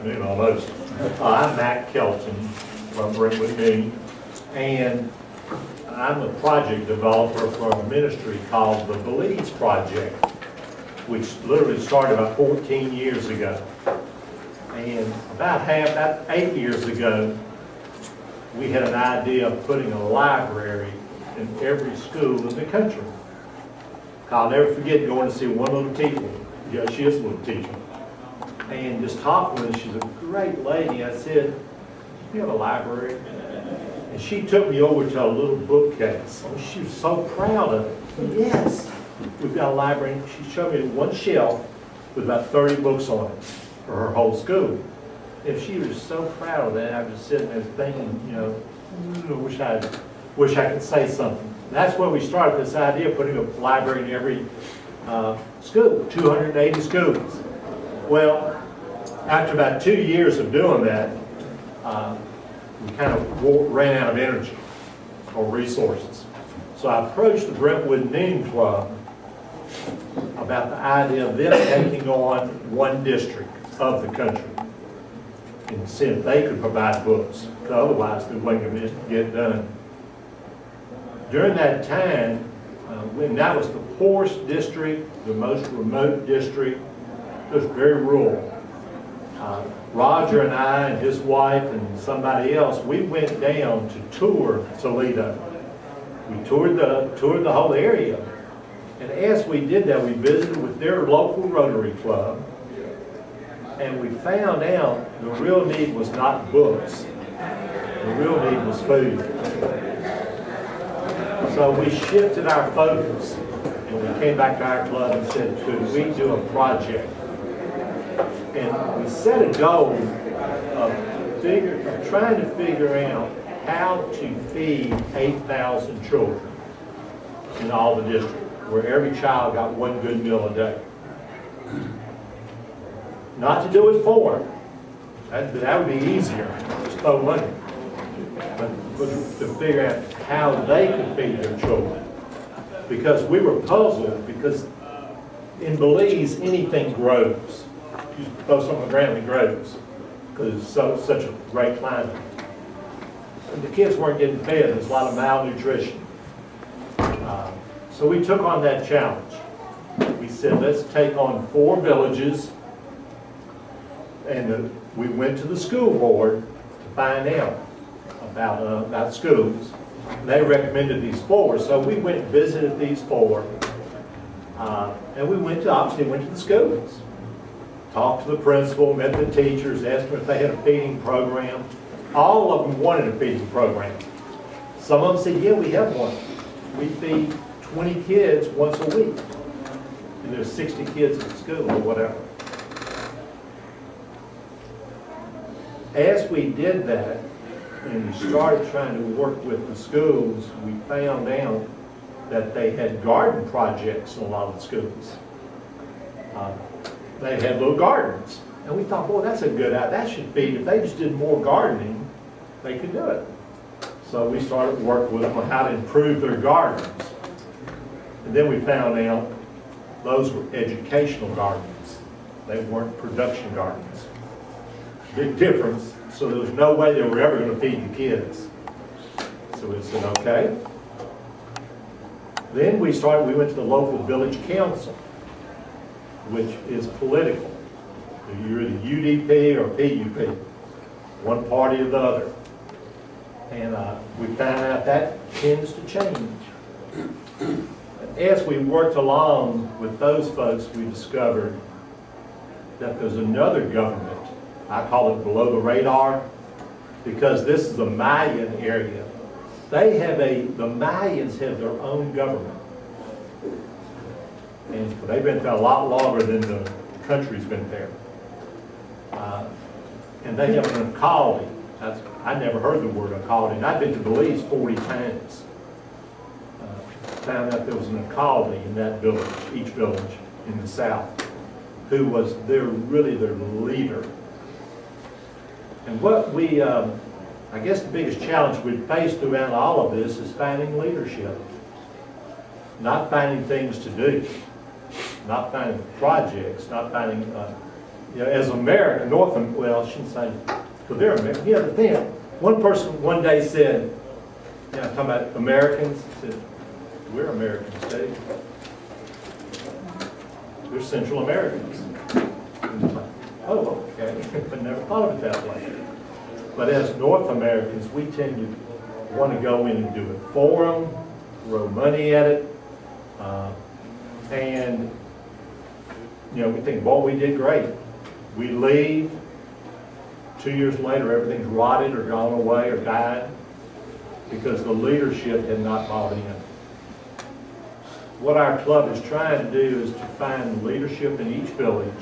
afternoon almost. I'm Matt Kelton from Brentwood, and I'm a project developer for a ministry called the Belize Project, which literally started about 14 years ago. And about 8 years ago, we had an idea of putting a library in every school in the country. I'll never forget going to see one little teacher. Yeah, she is a little teacher. And just talking with her, she's a great lady. I said, "You have a library?" And she took me over to a little bookcase. Oh, she was so proud of it. Yes, we've got a library. She showed me one shelf with about 30 books on it for her whole school. And she was so proud of that. I was just sitting there thinking, wish I could say something. That's where we started this idea of putting a library in every school, 280 schools. Well, after about 2 years of doing that, we kind of ran out of energy or resources. So I approached the Brentwood Noon Club about the idea of them taking on one district of the country and see if they could provide books. Otherwise, they weren't going to get done. During that time, when that was the poorest district, the most remote district, it was very rural. Roger and I and his wife and somebody else, we went down to tour Toledo. We toured the whole area. And as we did that, we visited with their local Rotary club, and we found out the real need was not books. The real need was food. So we shifted our focus, and we came back to our club and said, could we do a project? And we set a goal of trying to figure out how to feed 8,000 children in all the districts, where every child got one good meal a day. Not to do it for them. That would be easier, just throw money. But to figure out how they could feed their children. Because we were puzzled, because in Belize, anything grows. You throw something on the ground, it grows, because it's such a great climate. And the kids weren't getting fed. There's a lot of malnutrition. So we took on that challenge. We said, let's take on 4 villages, and we went to the school board to find out about schools. And they recommended these 4, so we went and visited these 4, and we obviously went to the schools. Talked to the principal, met the teachers, asked them if they had a feeding program. All of them wanted a feeding program. Some of them said, yeah, we have one. We feed 20 kids once a week. And there's 60 kids at school or whatever. As we did that, and we started trying to work with the schools, we found out that they had garden projects in a lot of the schools. They had little gardens. And we thought, boy, that's a good idea. That should be, if they just did more gardening, they could do it. So we started working with them on how to improve their gardens. And then we found out those were educational gardens. They weren't production gardens. Big difference. So there was no way they were ever going to feed the kids. So we said, okay. Then we went to the local village council, which is political. You're either UDP or PUP, one party or the other. And we found out that tends to change. As we worked along with those folks, we discovered that there's another government. I call it below the radar, because this is a Mayan area. The Mayans have their own government. And they've been there a lot longer than the country's been there. And they have an equality. I never heard the word equality. And I've been to Belize 40 times. Found out there was an equality in that village, each village in the south, who was really their leader. And what I guess the biggest challenge we faced throughout all of this is finding leadership. Not finding things to do. Not finding projects, not finding as American, well, I shouldn't say, because they're American. Yeah, the thing, one person one day said, talking about Americans, said, we're Americans too. We're Central Americans. Oh, okay. I never thought of it that way. But as North Americans, we tend to want to go in and do it for them, throw money at it, and we think, boy, we did great. We leave. 2 years later, everything's rotted or gone away or died because the leadership had not bought in. What our club is trying to do is to find leadership in each village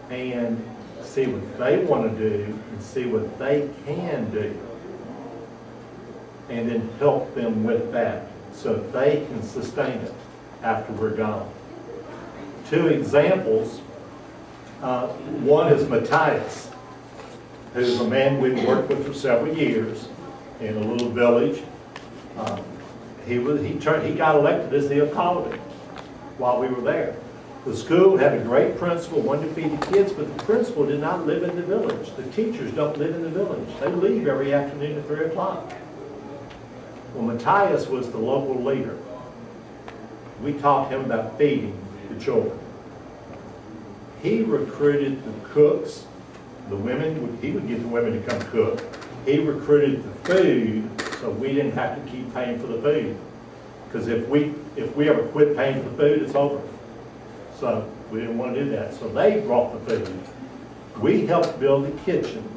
and see what they want to do and see what they can do, and then help them with that so they can sustain it after we're gone. 2 examples. One is Matthias, who's a man we've worked with for several years in a little village. He got elected as the ecologist while we were there. The school had a great principal, wanted to feed the kids, but the principal did not live in the village. The teachers don't live in the village. They leave every afternoon at 3 o'clock. Well, Matthias was the local leader. We taught him about feeding the children. He recruited the cooks, the women, he would get the women to come cook. He recruited the food so we didn't have to keep paying for the food. Because if we ever quit paying for the food, it's over. So we didn't want to do that. So they brought the food. We helped build the kitchen.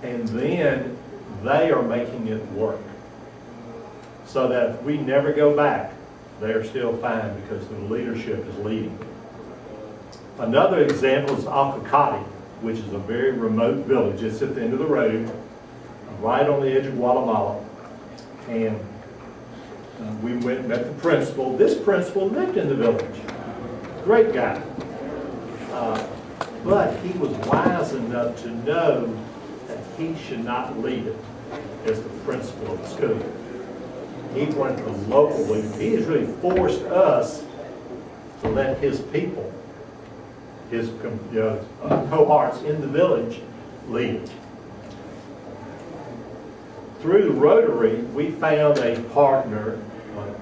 And then they are making it work. So that if we never go back, they're still fine because the leadership is leading. Another example is Acacati, which is a very remote village. It's at the end of the road, right on the edge of Guatemala. And we went and met the principal. This principal lived in the village. Great guy. But he was wise enough to know that he should not lead it as the principal of the school. He wanted the local leader. He has really forced us to let his people, his cohorts in the village, lead. Through the Rotary, we found a partner,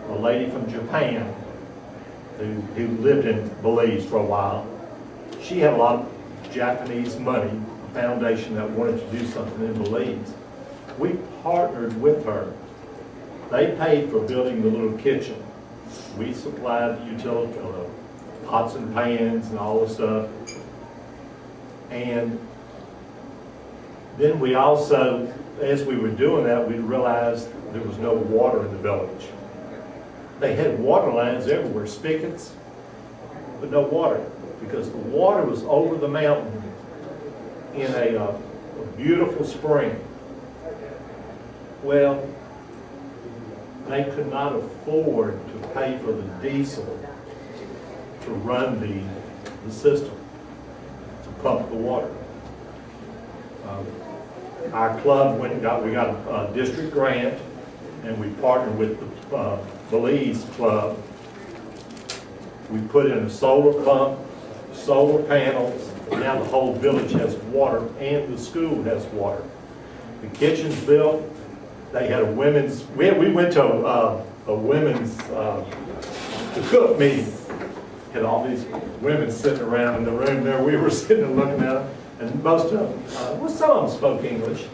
a lady from Japan, who lived in Belize for a while. She had a lot of Japanese money, a foundation that wanted to do something in Belize. We partnered with her. They paid for building the little kitchen. We supplied the utility, pots and pans and all the stuff. And then we also, as we were doing that, we realized there was no water in the village. They had water lines everywhere, spigots, but no water, because the water was over the mountain in a beautiful spring. Well, they could not afford to pay for the diesel to run the system, to pump the water. Our club we got a district grant, and we partnered with the Belize club. We put in a solar pump, solar panels, and now the whole village has water, and the school has water. The kitchen's built. They had a women's, we went to a women's to cook meeting. Had all these women sitting around in the room there. We were sitting and looking at them, and most of them, well, some of them spoke English.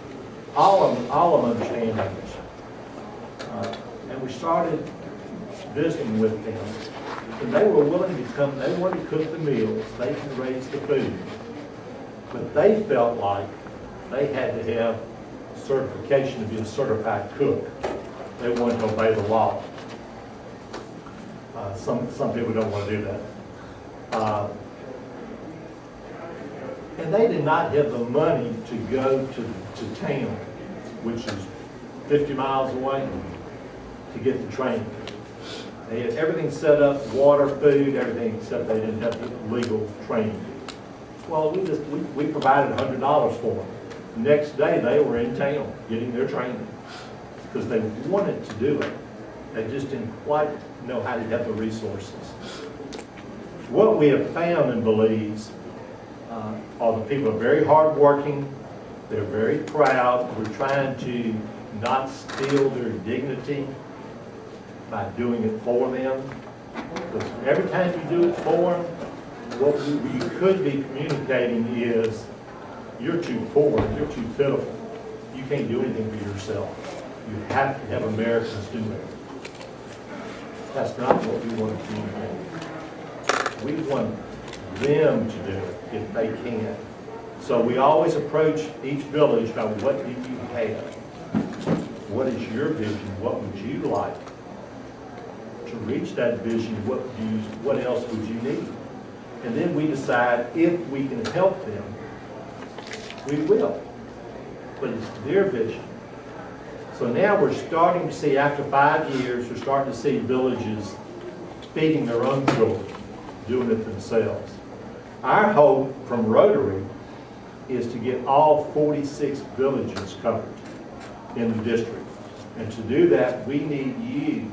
All of them understand English. And we started visiting with them. And they were willing to come, they wanted to cook the meals, they can raise the food. But they felt like they had to have certification to be a certified cook. They wanted to obey the law. Some people don't want to do that. And they did not have the money to go to town, which is 50 miles away, to get the training. They had everything set up, water, food, everything, except they didn't have the legal training. Well, we provided $100 for them. The next day, they were in town getting their training because they wanted to do it. They just didn't quite know how to have the resources. what we have found in Belize are the people are very hardworking, they're very proud. We're trying to not steal their dignity by doing it for them. Because every time you do it for them, what you could be communicating is, you're too poor, you're too pitiful. You can't do anything for yourself. You have to have Americans do it. That's not what we want to communicate. We want them to do it if they can. So we always approach each village by, what do you have? What is your vision? What would you like? To reach that vision, what else would you need? And then we decide if we can help them, we will. But it's their vision. So now we're starting to see, after 5 years, we're starting to see villages feeding their own children, doing it themselves. Our hope from Rotary is to get all 46 villages covered in the district. And to do that, we need you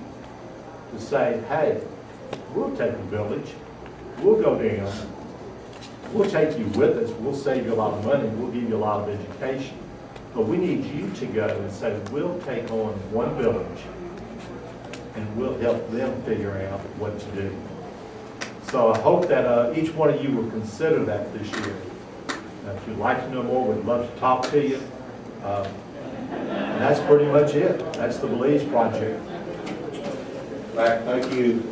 to say, hey, we'll take a village, we'll go down, we'll take you with us, we'll save you a lot of money, we'll give you a lot of education. But we need you to go and say, we'll take on one village and we'll help them figure out what to do. So I hope that each one of you will consider that this year. If you'd like to know more, we'd love to talk to you. And that's pretty much it. That's the Belize project. Thank you.